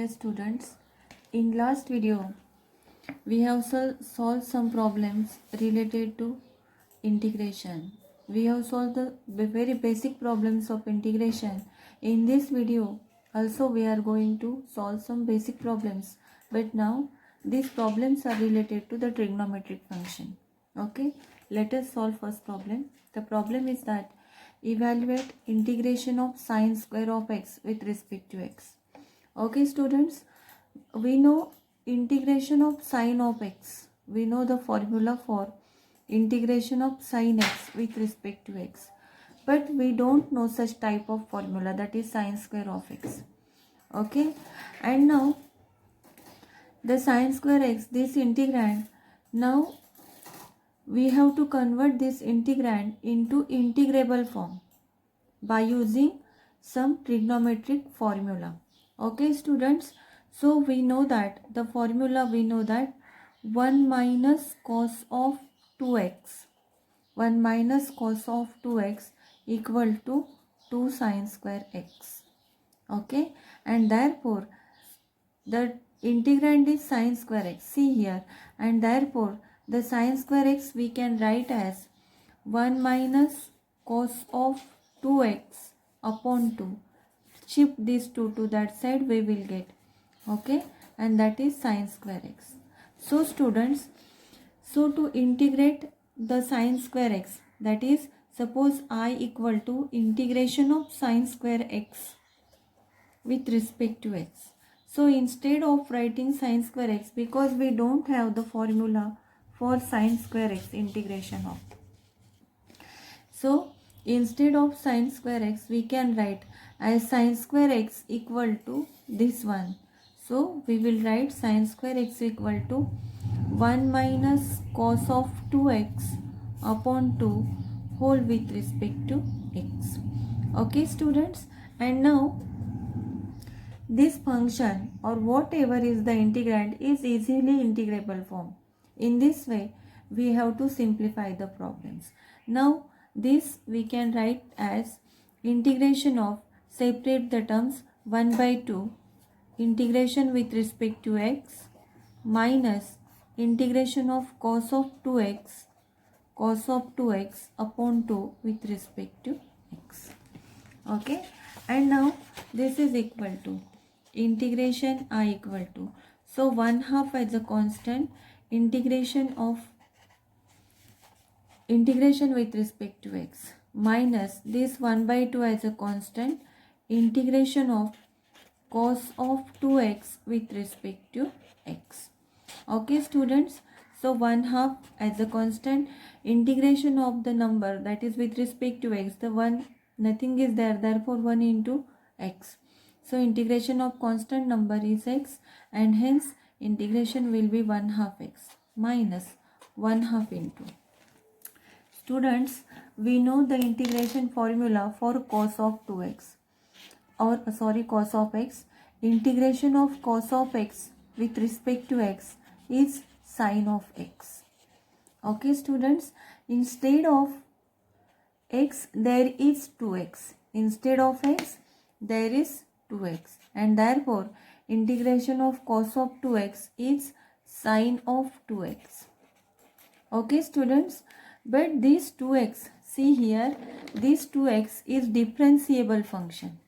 students, in last video we have solved some problems related to integration. We have solved the very basic problems of integration. In this video also we are going to solve some basic problems, but now these problems are related to the trigonometric function. Okay, let us solve first problem. The problem is that evaluate integration of sine square of x with respect to x. Okay students, we know integration of sine of x. We know the formula for integration of sine x with respect to x. But we don't know such type of formula, that is sine square of x. Okay, and now the sine square x, this integrand, now we have to convert this integrand into integrable form by using some trigonometric formula. Okay students, so we know that the formula, we know that 1 minus cos of 2x, 1 minus cos of 2x equal to 2 sine square x. Okay, and therefore the integrand is sine square x, see here, and therefore the sine square x we can write as 1 minus cos of 2x upon 2. Shift these 2 to that side, we will get, okay, and that is sine square x. So students, so to integrate the sine square x, that is, suppose I equal to integration of sine square x with respect to x. So instead of writing sine square x, because we don't have the formula for sine square x integration of, so instead of sine square x we can write as sine square x equal to this one. So we will write sine square x equal to 1 minus cos of 2x upon 2 whole with respect to x. Okay students, and now this function or whatever is the integrand is easily integrable form. In this way we have to simplify the problems. Now this we can write as integration of, separate the terms, 1 by 2 integration with respect to x minus integration of cos of 2x upon 2 with respect to x. Okay, and now this is equal to integration I equal to, so 1/2 as a constant, integration with respect to x minus this 1 by 2 as a constant, integration of cos of 2x with respect to x. Okay students, so 1/2 as a constant, integration of the number that is with respect to x, the one nothing is there, therefore 1 into x. So integration of constant number is x, and hence integration will be 1/2 x minus 1/2 into. Students, we know the integration formula for cos of 2x, or cos of x. Integration of cos of x with respect to x is sine of x. Okay students, instead of x there is 2x, instead of x there is 2x, and therefore integration of cos of 2x is sine of 2x. Okay students, but this 2x, see here, this 2x is differentiable function.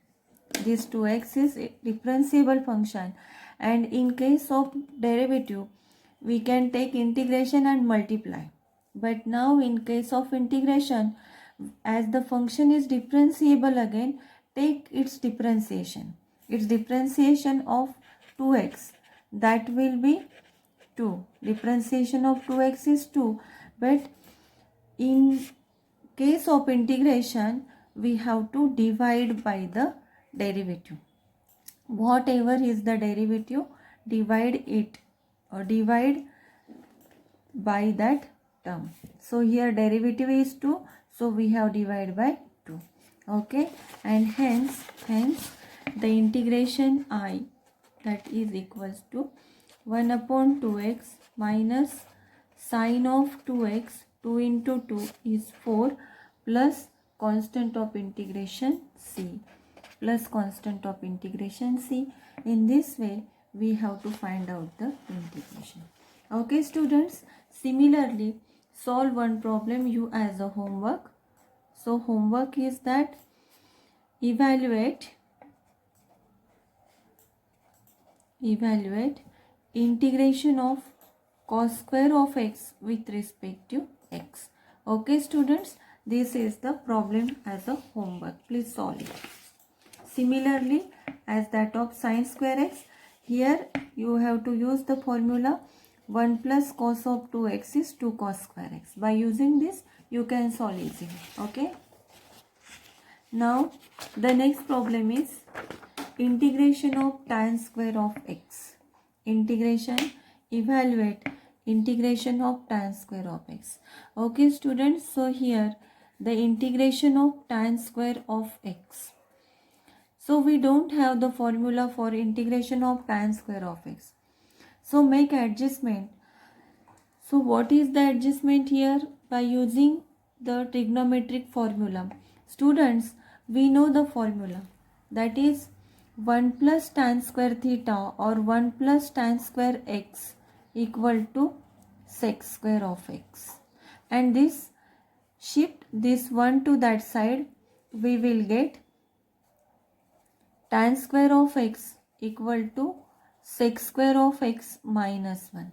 This 2x is a differentiable function, and in case of derivative we can take integration and multiply. But now in case of integration, as the function is differentiable, again take its differentiation. Its differentiation of 2x, that will be 2. Differentiation of 2x is 2. But in case of integration we have to divide by the derivative. Whatever is the derivative, divide it, or divide by that term. So here derivative is 2, so we have divided by 2. Okay, and hence the integration I, that is equals to 1 upon 2x minus sine of 2x, 2 into 2 is 4, plus constant of integration c, plus constant of integration c, In this way, we have to find out the integration. Okay, students. Similarly, solve one problem you as a homework. So, homework is that evaluate integration of cos square of x with respect to x. Okay, students. This is the problem as a homework. Please solve it. Similarly, as that of sin square x, here you have to use the formula 1 plus cos of 2x is 2 cos square x. By using this, you can solve easily. Okay. Now, the next problem is integration of tan square of x. Evaluate integration of tan square of x. Okay, students. So, here the integration of tan square of x. So we don't have the formula for integration of tan square of x. So make adjustment. So what is the adjustment here? By using the trigonometric formula. Students, we know the formula. That is 1 plus tan square theta or 1 plus tan square x equal to sec square of x. And this, shift this 1 to that side, we will get tan square of x equal to sec square of x minus 1.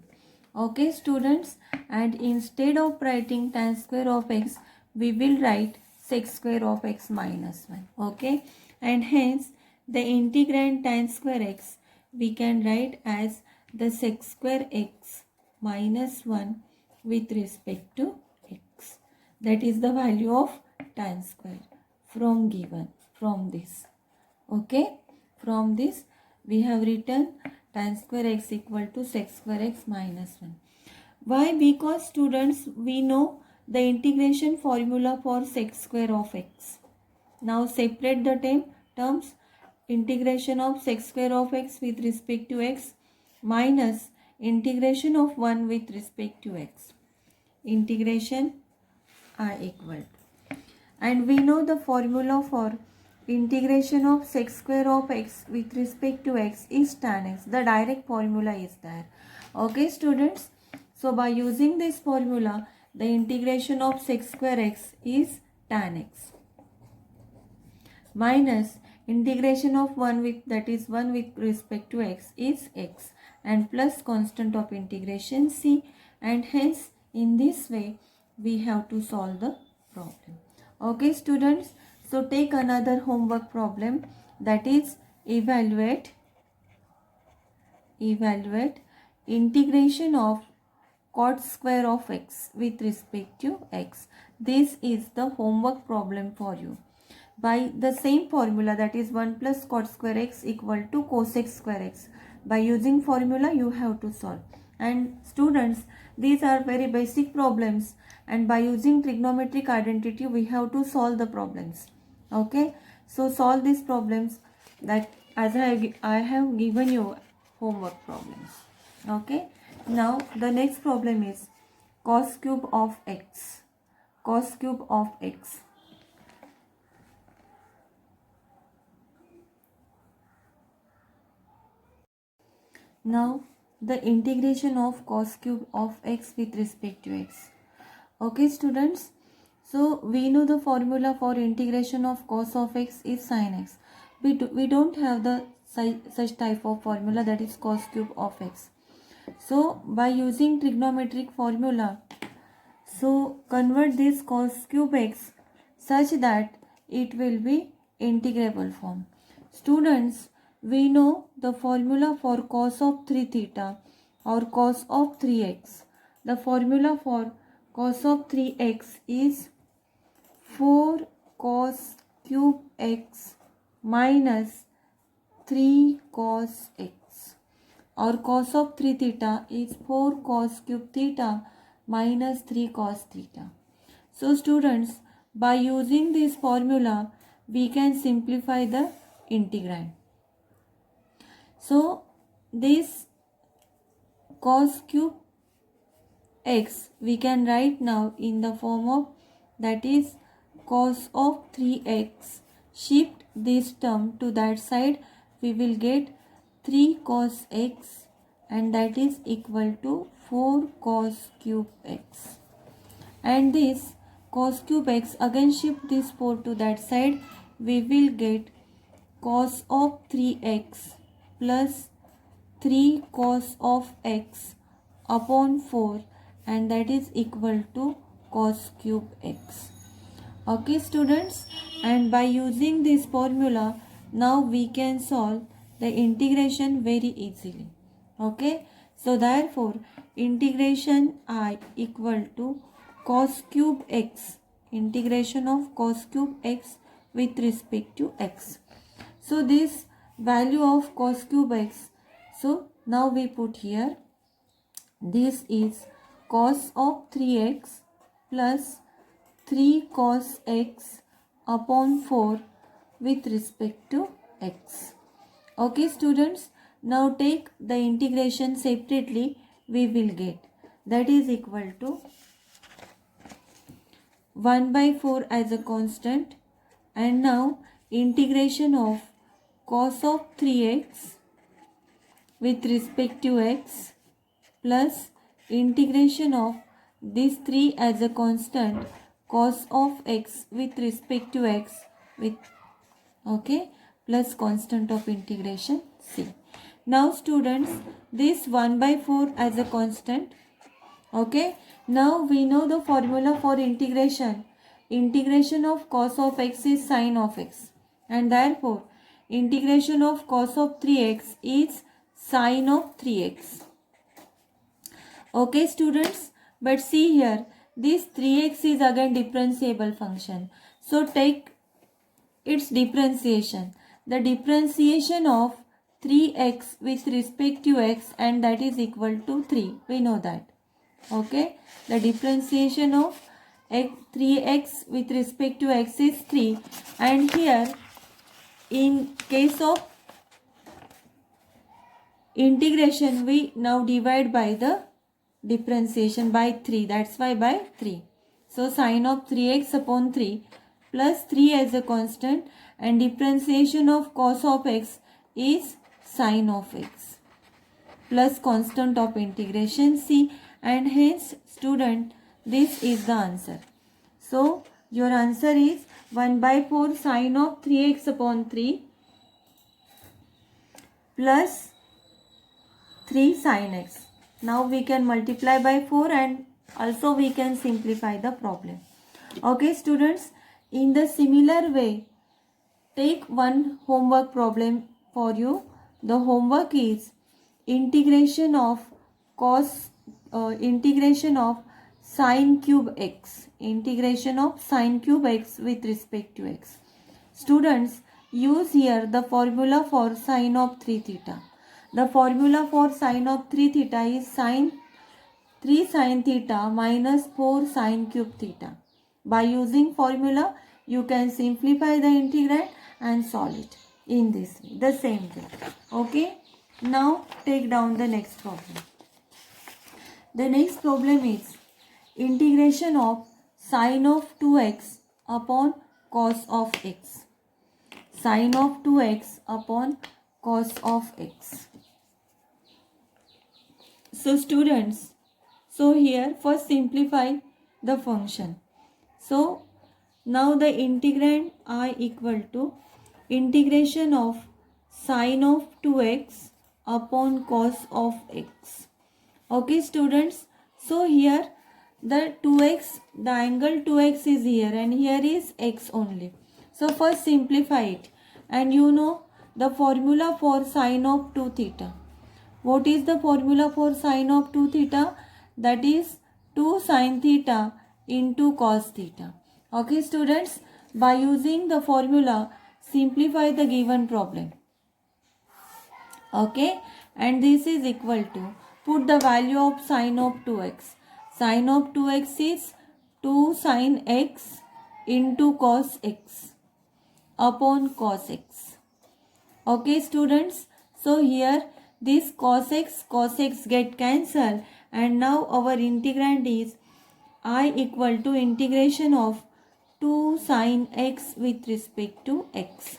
Okay, students, and instead of writing tan square of x, we will write sec square of x minus 1. Okay, and hence the integrand tan square x we can write as the sec square x minus 1 with respect to x. That is the value of tan square from this. Okay, from this we have written tan square x equal to sec square x minus 1. Why? Because students, we know the integration formula for sec square of x. Now separate the terms. Integration of sec square of x with respect to x minus integration of 1 with respect to x. Integration are equal. And we know the formula for integration of sec square of x with respect to x is tan x. The direct formula is there. Okay, students. So by using this formula, the integration of sec square x is tan x minus integration of 1 with respect to x is x, and plus constant of integration c, and hence in this way we have to solve the problem. Okay, students. So take another homework problem, that is evaluate integration of cot square of x with respect to x. This is the homework problem for you. By the same formula, that is 1 plus cot square x equal to cosec square x. By using formula, you have to solve. And students, these are very basic problems, and by using trigonometric identity, we have to solve the problems. Okay, so solve these problems that as I have given you homework problems. Okay, now the next problem is cos cube of x. Cos cube of x. Now the integration of cos cube of x with respect to x. Okay, students. So we know the formula for integration of cos of x is sin x. We don't have the such type of formula, that is cos cube of x. So by using trigonometric formula, so convert this cos cube x such that it will be integrable form. Students, we know the formula for cos of 3 theta or cos of 3x. The formula for cos of 3x is 4 cos cube x minus 3 cos x, or cos of 3 theta is 4 cos cube theta minus 3 cos theta. So students, by using this formula, we can simplify the integrand. So this cos cube x we can write now in the form of, that is cos of 3x. Shift this term to that side, we will get 3 cos x, and that is equal to 4 cos cube x. And this cos cube x, again shift this 4 to that side, we will get cos of 3x plus 3 cos of x upon 4, and that is equal to cos cube x. Okay students, and by using this formula, now we can solve the integration very easily. Okay, so therefore integration I equal to cos cube x, integration of cos cube x with respect to x. So this value of cos cube x, so now we put here, this is cos of 3x plus 3 cos x upon 4 with respect to x. Okay students, now take the integration separately, we will get, that is equal to 1 by 4 as a constant, and now integration of cos of 3x with respect to x plus integration of this 3 as a constant, cos of x with respect to x with, okay, plus constant of integration c. Now students, this 1 by 4 as a constant. Okay, now we know the formula for integration. Integration of cos of x is sin of x, and therefore integration of cos of 3x is sin of 3x. Okay students, but see here, this 3x is again differentiable function. So take its differentiation. The differentiation of 3x with respect to x, and that is equal to 3. We know that. Okay, the differentiation of 3x with respect to x is 3, and here in case of integration we now divide by the differentiation by 3, that's why by 3. So sin of 3x upon 3 plus 3 as a constant, and differentiation of cos of x is sin of x plus constant of integration c, and hence student, this is the answer. So your answer is 1 by 4 sin of 3x upon 3 plus 3 sin x. Now we can multiply by 4, and also we can simplify the problem. Okay students, in the similar way, take one homework problem for you. The homework is integration of integration of sin cube x, integration of sin cube x with respect to x. Students, use here the formula for sin of 3 theta. The formula for sin of 3 theta is 3 sin theta minus 4 sin cube theta. By using formula, you can simplify the integrand and solve it in this way, the same way. Okay, now take down the next problem. The next problem is integration of sin of 2x upon cos of x. Sin of 2x upon cos of x. So students, so here first simplify the function. So now the integrand I equal to integration of sin of 2x upon cos of x. Okay students, so here the 2x, the angle 2x is here, and here is x only. So first simplify it, and you know the formula for sin of 2 theta. What is the formula for sin of 2 theta? That is 2 sin theta into cos theta. Okay students, by using the formula, simplify the given problem. Okay, and this is equal to, put the value of sin of 2x. Sin of 2x is 2 sin x into cos x upon cos x. Okay students, so here this cos x get cancelled, and now our integrand is I equal to integration of 2 sin x with respect to x.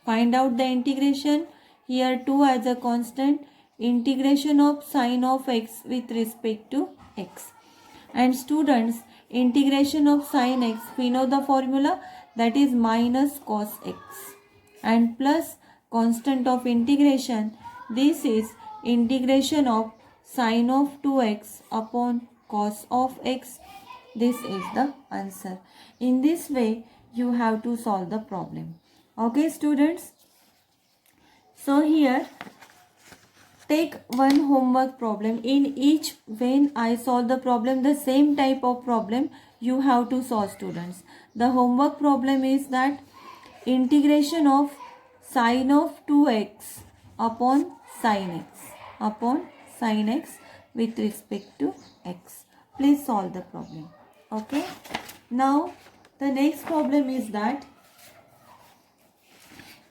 Find out the integration. here 2 as a constant, integration of sine of x with respect to x. And students, integration of sine x, we know the formula, that is minus cos x, and plus constant of integration, this is integration of sine of 2x upon cos of x. This is the answer. In this way you have to solve the problem. Okay students, so here take one homework problem. In each, when I solve the problem, the same type of problem you have to solve, students. The homework problem is that integration of sine of 2x upon sine x with respect to x. Please solve the problem. Okay. Now the next problem is that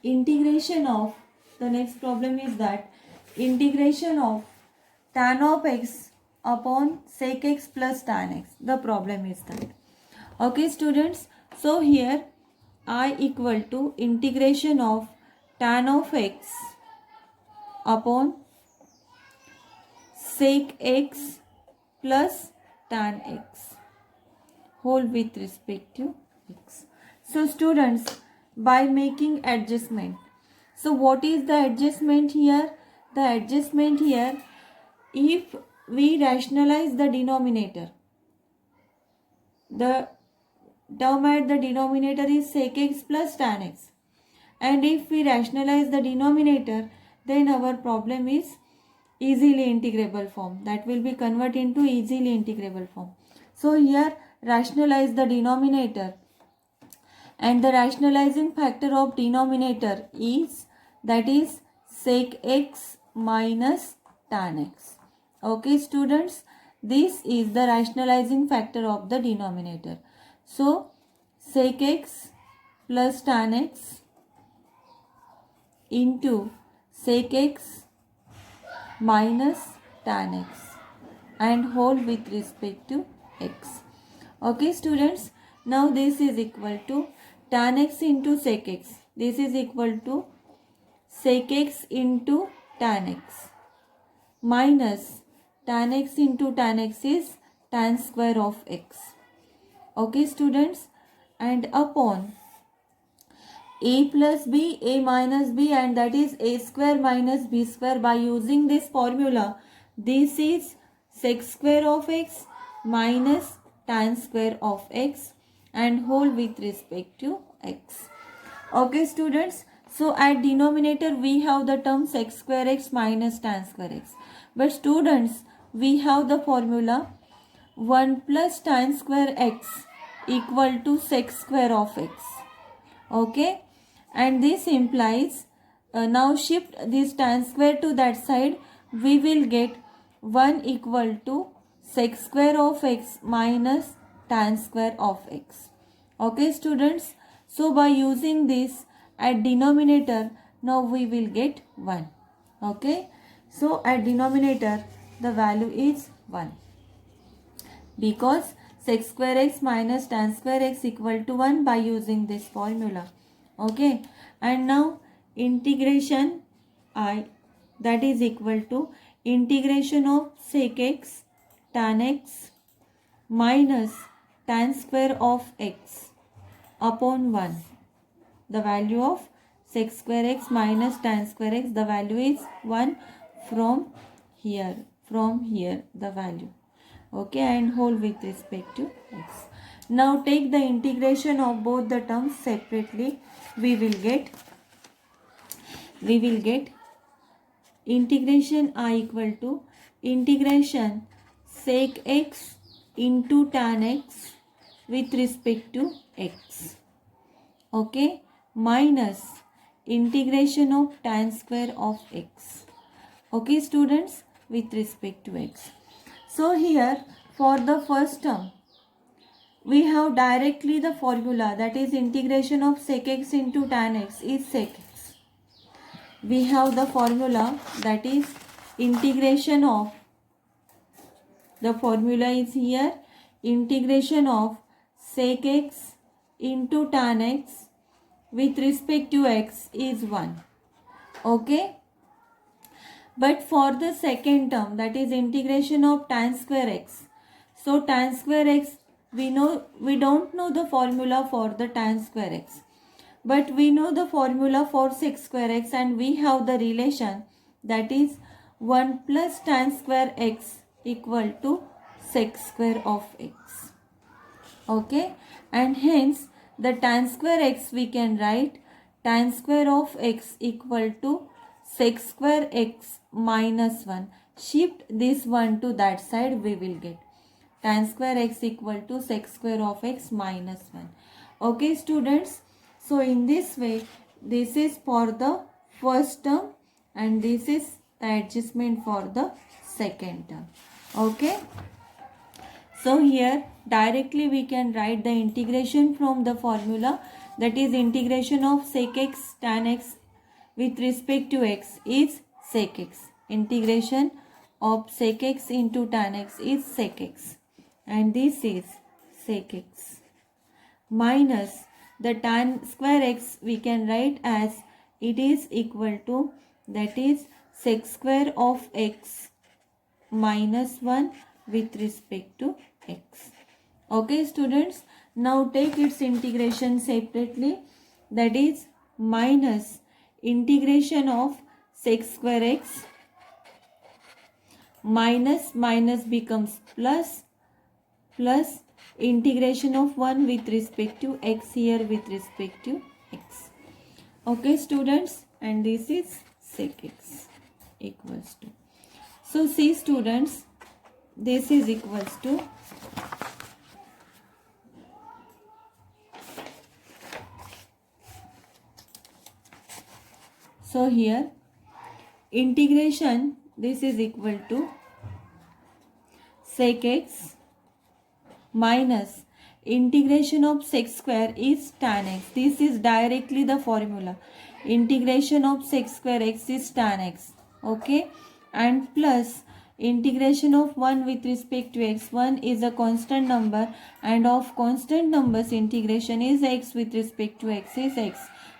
integration of tan of x upon sec x plus tan x. The problem is that. Okay students, so here I equal to integration of tan of x upon sec x plus tan x whole with respect to x. So students, by making adjustment, so what is the adjustment here? The adjustment here, if we rationalize the denominator, the term at the denominator is sec x plus tan x, and if we rationalize the denominator, then our problem is easily integrable form, that will be converted into easily integrable form. So here rationalize the denominator, and the rationalizing factor of denominator is, that is sec x minus tan x. Okay students, this is the rationalizing factor of the denominator. So sec x plus tan x into sec x minus tan x and whole with respect to x. Okay students, now this is equal to tan x into sec x. This is equal to sec x into tan x minus tan x into tan x is tan square of x. Okay students, and upon a plus b, a minus b, and that is a square minus b square. By using this formula, this is sec square of x minus tan square of x and whole with respect to x. Okay students, so at denominator we have the term sec square x minus tan square x, but students, we have the formula 1 plus tan square x equal to sec square of x. Okay, and this implies, now shift this tan square to that side, we will get 1 equal to sec square of x minus tan square of x. Okay students, so by using this at denominator, now we will get 1. Okay, so at denominator the value is 1, because sec square x minus tan square x equal to 1 by using this formula. Okay, and now integration I, that is equal to integration of sec x tan x minus tan square of x upon 1. The value of sec square x minus tan square x, the value is 1 from here the value. Okay, and whole with respect to x. Now take the integration of both the terms separately. We will get integration I equal to integration sec x into tan x with respect to x. Okay, minus integration of tan square of x. Okay students, with respect to x. So here for the first term, we have directly the formula, that is integration of sec x into tan x is sec x. We have the formula, that is integration of, the formula is here, integration of sec x into tan x with respect to x is 1. Okay, But for the second term, that is integration of tan square x. So tan square x, we don't know the formula for the tan square x. But we know the formula for sec square x, and we have the relation, that is 1 plus tan square x equal to sec square of x. Okay, and hence the tan square x we can write tan square of x equal to sec square x minus 1. Shift this 1 to that side, we will get tan square x equal to sec square of x minus 1. Okay students, so in this way, this is for the first term and this is the adjustment for the second term. Okay. So here directly we can write the integration from the formula, that is integration of sec x tan x with respect to x is sec x. Integration of sec x into tan x is sec x, and this is sec x minus the tan square x we can write as it is equal to, that is sec square of x minus 1 with respect to x. Okay students, now take its integration separately, that is minus integration of sec square x, minus becomes plus, plus integration of 1 with respect to x here with respect to x. Okay students, and this is sec x equals to, so see students, this is equals to so here integration, this is equal to sec x minus integration of sec square is tan x. This is directly the formula. Integration of sec square x is tan x. Okay, and plus integration of 1 with respect to x. 1 is a constant number, and of constant numbers integration is x with respect to x is x,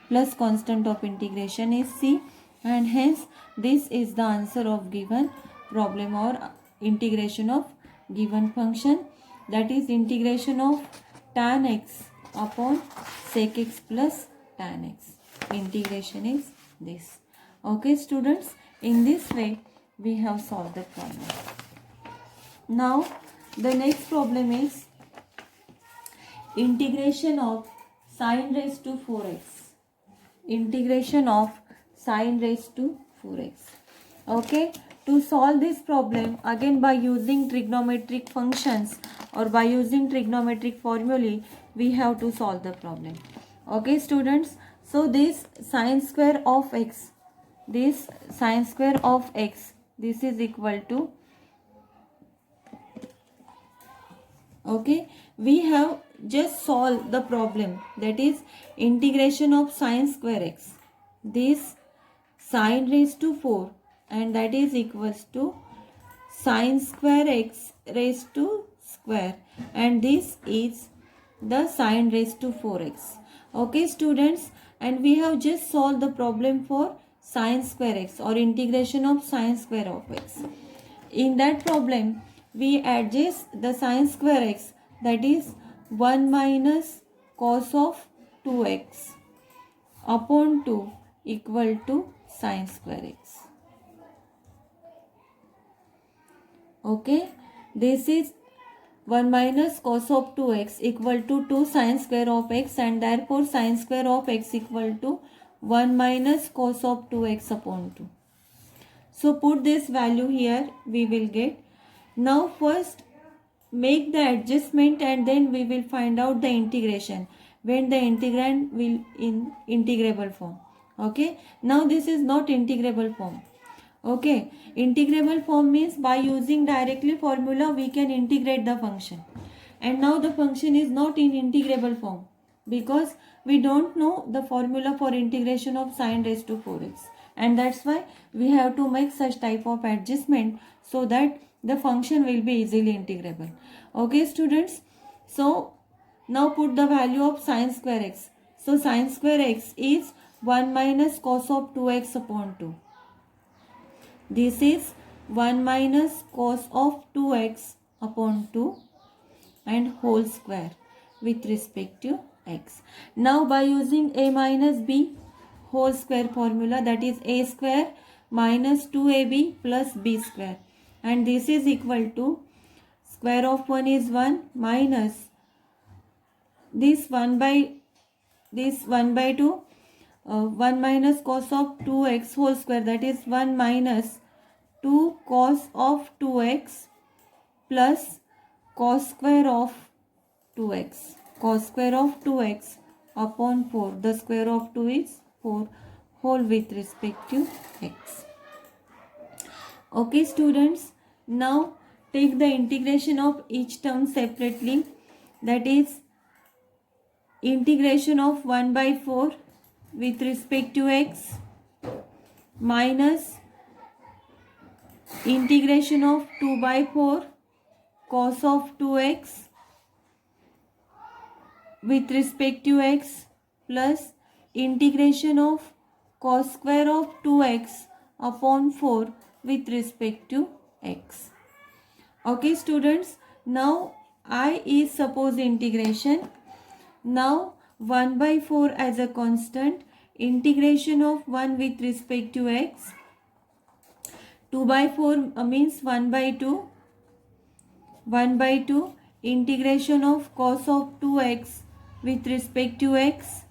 plus constant of integration is c, and hence this is the answer of given problem or integration of given function, that is integration of tan x upon sec x plus tan x. Integration is this. Okay students, in this way we have solved the problem. Now the next problem is integration of sin raised to 4x. Integration of sin raised to 4x. Okay, to solve this problem again by using trigonometric functions or by using trigonometric formulae, we have to solve the problem. Okay students, so this sin square of x, this sin square of x, this is equal to, okay, we have just solved the problem, that is integration of sin square x, this sin raised to 4, and that is equals to sin square x raised to square, and this is the sin raised to 4x. Okay students, and we have just solved the problem for sin square x or integration of sin square of x. In that problem we adjust the sin square x, that is 1 minus cos of 2x upon 2 equal to sin square x. Okay, this is 1 minus cos of 2x equal to 2 sin square of x, and therefore sin square of x equal to 1 minus cos of 2x upon 2. So put this value here, we will get. Now first make the adjustment and then we will find out the integration when the integrand will in integrable form. Okay, now this is not integrable form. Okay, integrable form means by using directly formula we can integrate the function, and now the function is not in integrable form because we don't know the formula for integration of sin raised to 4x, and that's why we have to make such type of adjustment so that the function will be easily integrable. Okay students, so now put the value of sin square x. So sin square x is 1 minus cos of 2x upon 2. This is 1 minus cos of 2x upon 2 and whole square with respect to x. Now by using a minus b whole square formula, that is a square minus 2ab plus b square, and this is equal to square of 1 is 1 minus this 1 by 2 1 minus cos of 2x whole square, that is 1 minus 2 cos of 2x plus cos square of 2x. Cos square of 2x upon 4. The square of 2 is 4 whole with respect to x. Okay students, now take the integration of each term separately. That is integration of 1 by 4 with respect to x minus integration of 2 by 4 cos of 2x with respect to x plus integration of cos square of 2x upon 4 with respect to x. Okay students, now I is suppose integration. Now 1 by 4 as a constant, integration of 1 with respect to x, 2 by 4 means 1 by 2, 1 by 2 integration of cos of 2x with respect to x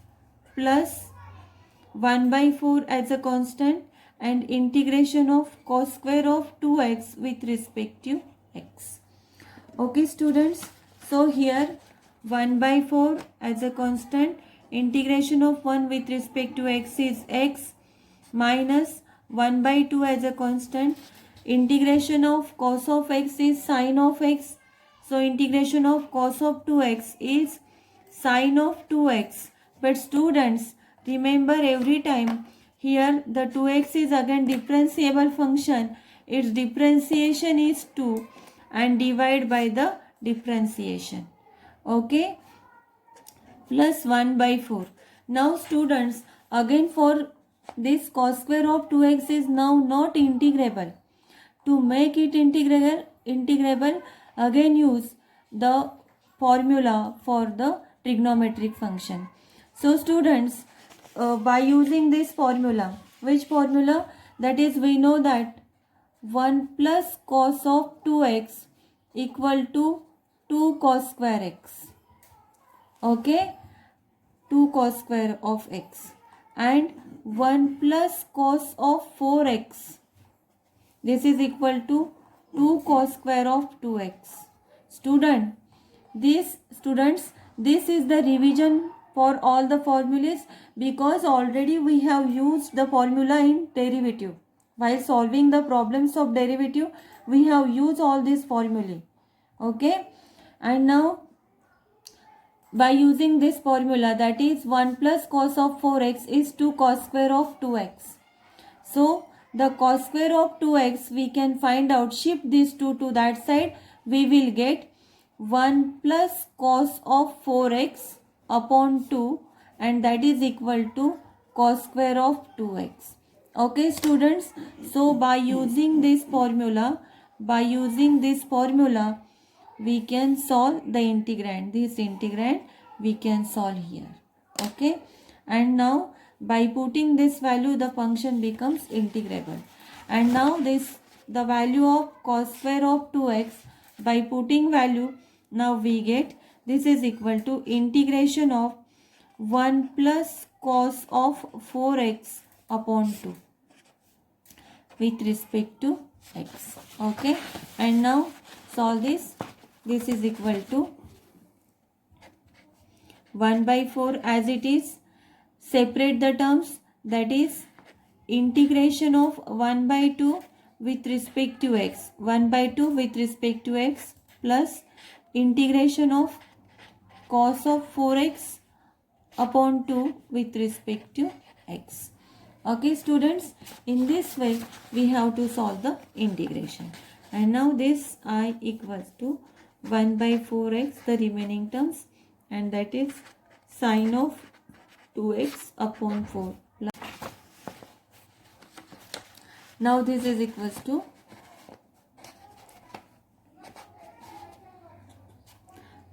plus 1 by 4 as a constant and integration of cos square of 2x with respect to x. Okay students, so here 1 by 4 as a constant, integration of 1 with respect to x is x minus 1 by 2 as a constant, integration of cos of x is sin of x, so integration of cos of 2x is sin of 2x. But students, remember every time here the 2x is again differentiable function, its differentiation is 2 and divide by the differentiation. Okay, plus 1 by 4. Now students, again for this cos square of 2x is now not integrable. To make it integrable, again use the formula for the trigonometric function. So students, by using this formula, which formula? That is, we know that 1 plus cos of 2x equal to 2 cos square x. Okay, 2 cos square of x, and 1 plus cos of 4x, this is equal to 2 cos square of 2x. Students, this is the revision for all the formulas, because already we have used the formula in derivative. While solving the problems of derivative, we have used all these formulae. Okay, and now by using this formula, that is 1 plus cos of 4x is 2 cos square of 2x. So the cos square of 2x we can find out, shift these 2 to that side, we will get 1 plus cos of 4x upon 2, and that is equal to cos square of 2x. Okay students, so by using this formula, we can solve the integrand. This integrand we can solve here. Okay, and now by putting this value, the function becomes integrable. And now this, the value of cos square of 2x, by putting value, now we get this is equal to integration of 1 plus cos of 4x upon 2 with respect to x. Okay, and now solve this. This is equal to 1 by 4 as it is. Separate the terms, that is integration of 1 by 2 with respect to x, 1 by 2 with respect to x plus integration of cos of 4x upon 2 with respect to x. Okay students, in this way we have to solve the integration. And now this I equals to 1 by 4x, the remaining terms, and that is sin of 2x upon 4. Now this is equals to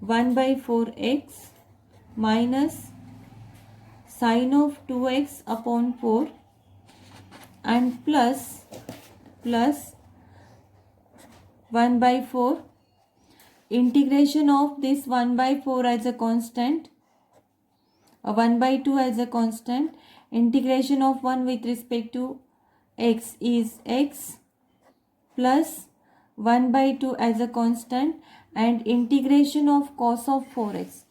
one by 4x minus sine of 2x upon 4 and plus 1 by 4 integration of this 1 by 4 as a constant, 1 by 2 as a constant, integration of 1 with respect to x is x plus 1 by 2 as a constant and integration of cos of 4x.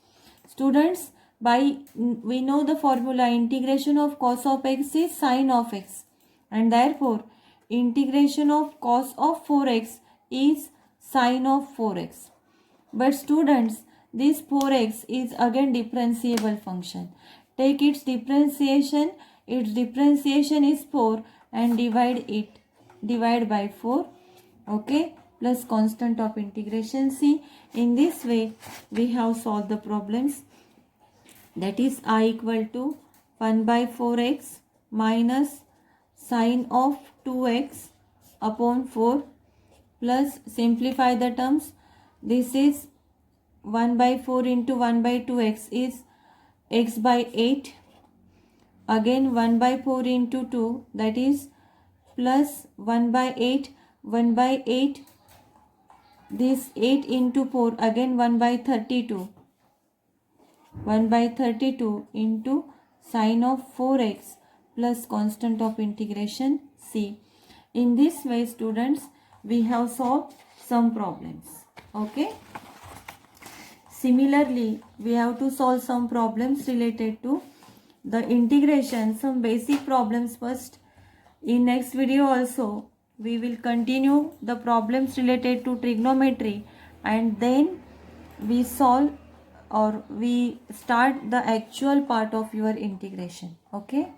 Students, we know the formula, integration of cos of x is sine of x, and therefore integration of cos of 4x is sine of 4x. But students, this 4x is again differentiable function. Take its differentiation is 4 and divide by 4, okay, plus constant of integration. See, in this way we have solved the problems. That is I equal to 1 by 4x minus sine of 2x upon 4 plus simplify the terms. This is 1 by 4 into 1 by 2x is x by 8. Again 1 by 4 into 2, that is plus 1 by 8. 1 by 8, this 8 into 4, again 1 by 32. 1 by 32 into sine of 4x plus constant of integration c. In this way, students, we have solved some problems. Okay. Similarly, we have to solve some problems related to the integration, some basic problems first. In next video also, we will continue the problems related to trigonometry, and then we solve or we start the actual part of your integration. Okay.